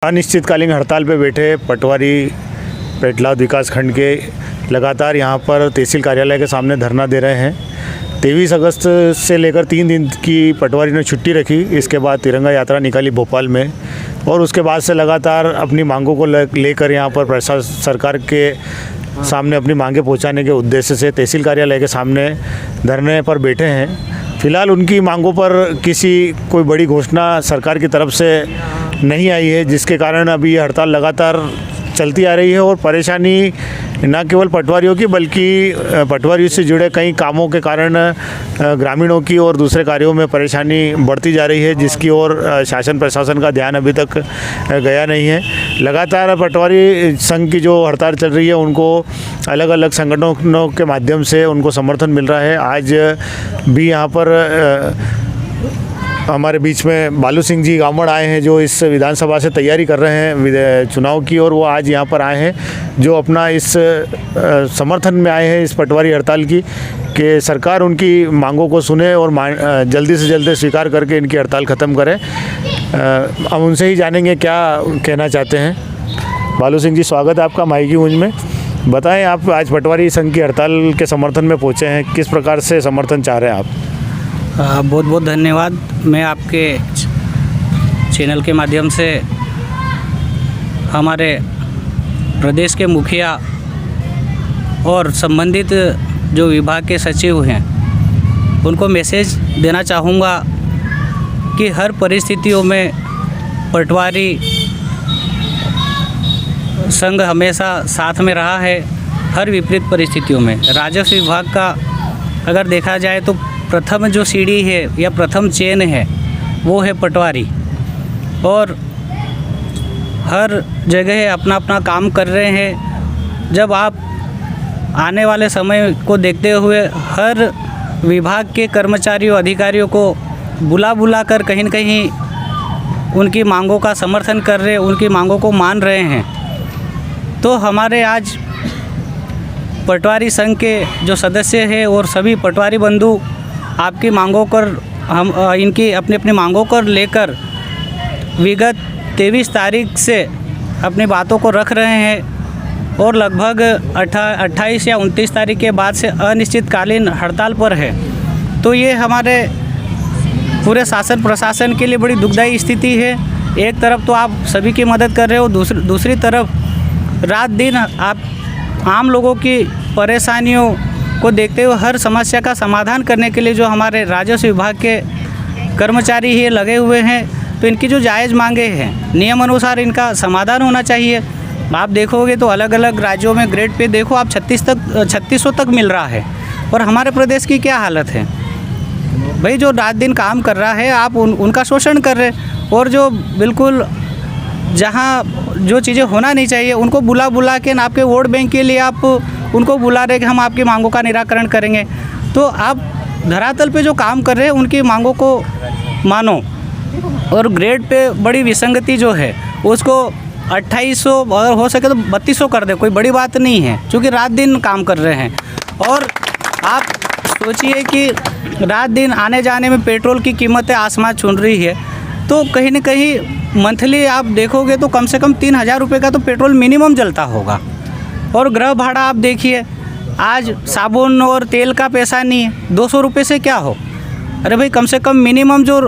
अनिश्चितकालीन हड़ताल पे बैठे पटवारी पेटलाद विकास खंड के लगातार यहाँ पर तहसील कार्यालय के सामने धरना दे रहे हैं। 23 अगस्त से लेकर 3 दिन की पटवारी ने छुट्टी रखी। इसके बाद तिरंगा यात्रा निकाली भोपाल में और उसके बाद से लगातार अपनी मांगों को लेकर यहाँ पर प्रशासन सरकार के सामने अपनी मांगें पहुँचाने के उद्देश्य से तहसील कार्यालय के सामने धरने पर बैठे हैं। फिलहाल उनकी मांगों पर कोई बड़ी घोषणा सरकार की तरफ से नहीं आई है, जिसके कारण अभी ये हड़ताल लगातार चलती आ रही है और परेशानी न केवल पटवारियों की बल्कि पटवारियों से जुड़े कई कामों के कारण ग्रामीणों की और दूसरे कार्यों में परेशानी बढ़ती जा रही है, जिसकी ओर शासन प्रशासन का ध्यान अभी तक गया नहीं है। लगातार पटवारी संघ की जो हड़ताल चल रही है उनको अलग अलग संगठनों के माध्यम से उनको समर्थन मिल रहा है। आज भी यहाँ पर हमारे बीच में बालू सिंह जी गामड़ आए हैं, जो इस विधानसभा से तैयारी कर रहे हैं चुनाव की, और वो आज यहाँ पर आए हैं जो अपना इस समर्थन में आए हैं इस पटवारी हड़ताल की कि सरकार उनकी मांगों को सुने और जल्दी से जल्दी स्वीकार करके इनकी हड़ताल ख़त्म करे। हम उनसे ही जानेंगे क्या कहना चाहते हैं। बालू सिंह जी, स्वागत है आपका माई की गूंज में। बताएं, आप आज पटवारी संघ की हड़ताल के समर्थन में पहुँचे हैं, किस प्रकार से समर्थन चाह रहे हैं आप? बहुत बहुत धन्यवाद। मैं आपके चैनल के माध्यम से हमारे प्रदेश के मुखिया और संबंधित जो विभाग के सचिव हैं उनको मैसेज देना चाहूँगा कि हर परिस्थितियों में पटवारी संघ हमेशा साथ में रहा है। हर विपरीत परिस्थितियों में राजस्व विभाग का अगर देखा जाए तो प्रथम जो सीढ़ी है या प्रथम चेन है वो है पटवारी, और हर जगह अपना अपना काम कर रहे हैं। जब आप आने वाले समय को देखते हुए हर विभाग के कर्मचारियों अधिकारियों को बुला कर कहीं न कहीं उनकी मांगों का समर्थन कर रहे, उनकी मांगों को मान रहे हैं, तो हमारे आज पटवारी संघ के जो सदस्य हैं और सभी पटवारी बंधु आपकी मांगों पर हम इनकी अपनी मांगों को लेकर विगत 23 तारीख से अपनी बातों को रख रहे हैं और लगभग 28 या 29 तारीख के बाद से अनिश्चितकालीन हड़ताल पर है। तो ये हमारे पूरे शासन प्रशासन के लिए बड़ी दुखदायी स्थिति है। एक तरफ तो आप सभी की मदद कर रहे हो, दूसरी तरफ रात दिन आप आम लोगों की परेशानियों को देखते हुए हर समस्या का समाधान करने के लिए जो हमारे राजस्व विभाग के कर्मचारी ही लगे हुए हैं, तो इनकी जो जायज़ मांगे हैं नियम अनुसार इनका समाधान होना चाहिए। आप देखोगे तो अलग अलग राज्यों में ग्रेड पे देखो आप 3600 तक मिल रहा है, और हमारे प्रदेश की क्या हालत है भाई। जो रात दिन काम कर रहा है आप उनका शोषण कर रहे, और जो बिल्कुल जहाँ जो चीज़ें होना नहीं चाहिए उनको बुला के ना आपके वोट बैंक के लिए आप उनको बुला रहे कि हम आपकी मांगों का निराकरण करेंगे। तो आप धरातल पे जो काम कर रहे हैं उनकी मांगों को मानो, और ग्रेड पे बड़ी विसंगति जो है उसको 2800 अगर हो सके तो 3200 कर दे, कोई बड़ी बात नहीं है, क्योंकि रात दिन काम कर रहे हैं। और आप सोचिए कि रात दिन आने जाने में पेट्रोल की कीमतें आसमान छू रही है, तो कहीं न कहीं मंथली आप देखोगे तो कम से कम 3000 रुपये का तो पेट्रोल मिनिमम जलता होगा। और गृह भाड़ा आप देखिए, आज साबुन और तेल का पैसा नहीं है, 200 रुपये से क्या हो। अरे भाई, कम से कम मिनिमम जो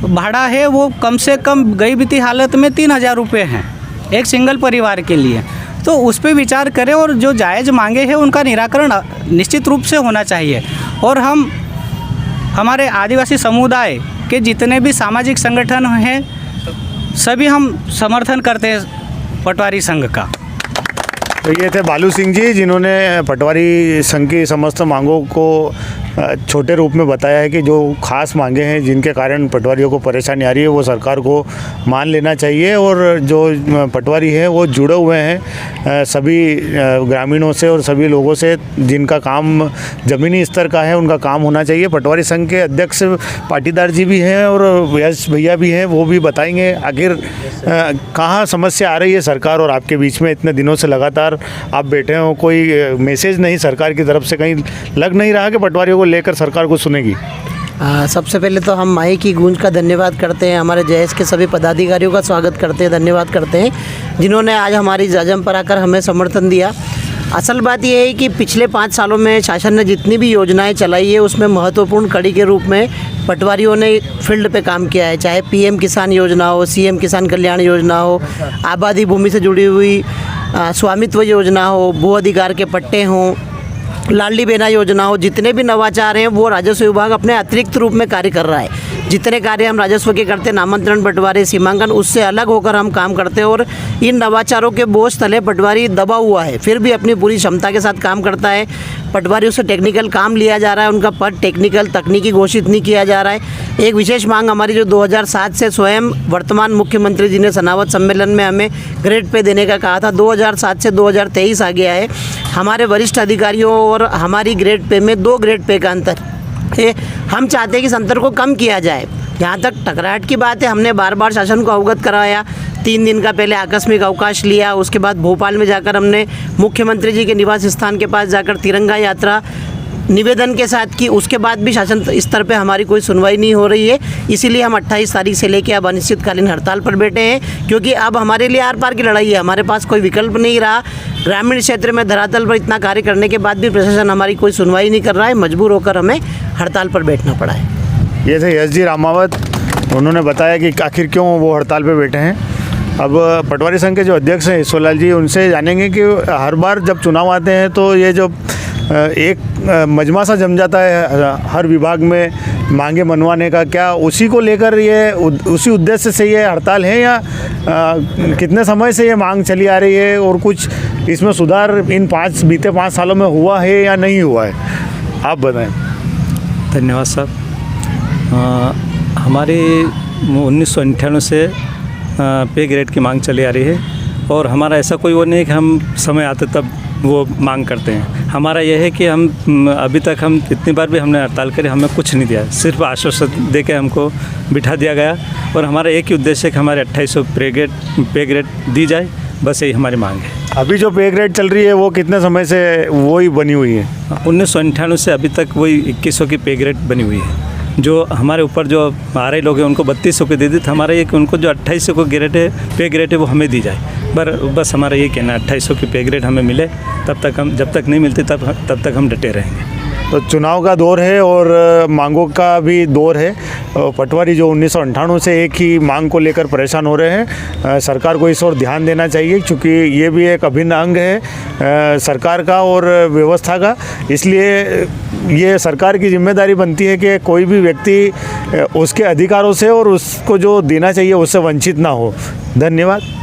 भाड़ा है वो कम से कम गई बीती हालत में 3000 रुपये हैं एक सिंगल परिवार के लिए। तो उस पर विचार करें, और जो जायज़ मांगे हैं उनका निराकरण निश्चित रूप से होना चाहिए। और हम हमारे आदिवासी समुदाय के जितने भी सामाजिक संगठन हैं सभी हम समर्थन करते हैं पटवारी संघ का। तो ये थे बालू सिंह जी, जिन्होंने पटवारी संघ की समस्त मांगों को छोटे रूप में बताया है कि जो खास मांगे हैं जिनके कारण पटवारियों को परेशानी आ रही है वो सरकार को मान लेना चाहिए, और जो पटवारी हैं वो जुड़े हुए हैं सभी ग्रामीणों से और सभी लोगों से जिनका काम ज़मीनी स्तर का है, उनका काम होना चाहिए। पटवारी संघ के अध्यक्ष पाटीदार जी भी हैं और यश भैया भी हैं, वो भी बताएंगे आखिर कहाँ समस्या आ रही है सरकार और आपके बीच में। इतने दिनों से लगातार आप बैठे हो, कोई मैसेज नहीं सरकार की तरफ से कहीं लग नहीं रहा कि पटवारियों को लेकर सरकार को सुनेगी? सबसे पहले तो हम माही की गूंज का धन्यवाद करते हैं, हमारे जयस के सभी पदाधिकारियों का स्वागत करते हैं, धन्यवाद करते हैं जिन्होंने आज हमारी जाजम पर आकर हमें समर्थन दिया। असल बात यह है कि पिछले 5 सालों में शासन ने जितनी भी योजनाएं चलाई है उसमें महत्वपूर्ण कड़ी के रूप में पटवारियों ने फील्ड पे काम किया है, चाहे पीएम किसान योजना हो, सीएम किसान कल्याण योजना हो, आबादी भूमि से जुड़ी हुई स्वामित्व योजना हो, भू अधिकार के पट्टे हों, लाडली बेना योजना हो, जितने भी नवाचार हैं वो राजस्व विभाग अपने अतिरिक्त रूप में कार्य कर रहा है। जितने कार्य हम राजस्व के करते हैं, नामांतरण, बंटवारे, सीमांकन, उससे अलग होकर हम काम करते हैं और इन नवाचारों के बोझ तले पटवारी दबा हुआ है, फिर भी अपनी पूरी क्षमता के साथ काम करता है। पटवारियों से टेक्निकल काम लिया जा रहा है, उनका पद टेक्निकल तकनीकी घोषित नहीं किया जा रहा है। एक विशेष मांग हमारी जो 2007 से स्वयं वर्तमान मुख्यमंत्री जी ने सनावत सम्मेलन में हमें ग्रेड पे देने का कहा था, 2007 से 2023 आ गया है। हमारे वरिष्ठ अधिकारियों और हमारी ग्रेड पे में 2 ग्रेड पे का अंतर है। हम चाहते हैं कि इस अंतर को कम किया जाए। जहाँ तक टकराहट की बात है, हमने बार बार शासन को अवगत कराया, 3 दिन का पहले आकस्मिक अवकाश लिया, उसके बाद भोपाल में जाकर हमने मुख्यमंत्री जी के निवास स्थान के पास जाकर तिरंगा यात्रा निवेदन के साथ की, उसके बाद भी शासन स्तर पे हमारी कोई सुनवाई नहीं हो रही है। इसीलिए हम 28 तारीख से लेकर अब अनिश्चितकालीन हड़ताल पर बैठे हैं, क्योंकि अब हमारे लिए आर पार की लड़ाई है, हमारे पास कोई विकल्प नहीं रहा। ग्रामीण क्षेत्र में धरातल पर इतना कार्य करने के बाद भी प्रशासन हमारी कोई सुनवाई नहीं कर रहा है, मजबूर होकर हमें हड़ताल पर बैठना पड़ा है। ये थे एस जी रामावत, उन्होंने बताया कि आखिर क्यों वो हड़ताल पे बैठे हैं। अब पटवारी संघ के जो अध्यक्ष हैं ईश्वरलाल जी, उनसे जानेंगे कि हर बार जब चुनाव आते हैं तो ये जो एक मजमा सा जम जाता है हर विभाग में मांगे मनवाने का, क्या उसी को लेकर ये उसी उद्देश्य से ये हड़ताल है या कितने समय से ये मांग चली आ रही है और कुछ इसमें सुधार इन बीते 5 सालों में हुआ है या नहीं हुआ है, आप बताएं। धन्यवाद साहब। हमारी 1998 से पे ग्रेड की मांग चली आ रही है और हमारा ऐसा कोई वो नहीं है कि हम समय आते तब वो मांग करते हैं। हमारा यह है कि हम अभी तक हम इतनी बार भी हमने हड़ताल करी, हमें कुछ नहीं दिया, सिर्फ आश्वासन दे के हमको बिठा दिया गया और हमारा एक ही उद्देश्य है कि हमारे 2800 पे ग्रेड दी जाए, बस यही हमारी मांग है। अभी जो पे ग्रेड चल रही है वो कितने समय से वही बनी हुई है? 1998 से अभी तक वही 2100 की पे ग्रेड बनी हुई है। जो हमारे ऊपर जो आ रहे लोग हैं उनको 3200 की दे दी, तो हमारा ये कि उनको जो 2800 को ग्रेड है, पे ग्रेड है, वो हमें दी जाए। बस हमारा ये कहना है 2800 की पे ग्रेड हमें मिले, तब तक हम, जब तक नहीं मिलती तब तक हम डटे रहेंगे। तो चुनाव का दौर है और मांगों का भी दौर है। पटवारी जो 1998 से एक ही मांग को लेकर परेशान हो रहे हैं, सरकार को इस ओर ध्यान देना चाहिए, क्योंकि ये भी एक अभिन्न अंग है सरकार का और व्यवस्था का। इसलिए ये सरकार की जिम्मेदारी बनती है कि कोई भी व्यक्ति उसके अधिकारों से और उसको जो देना चाहिए उससे वंचित ना हो। धन्यवाद।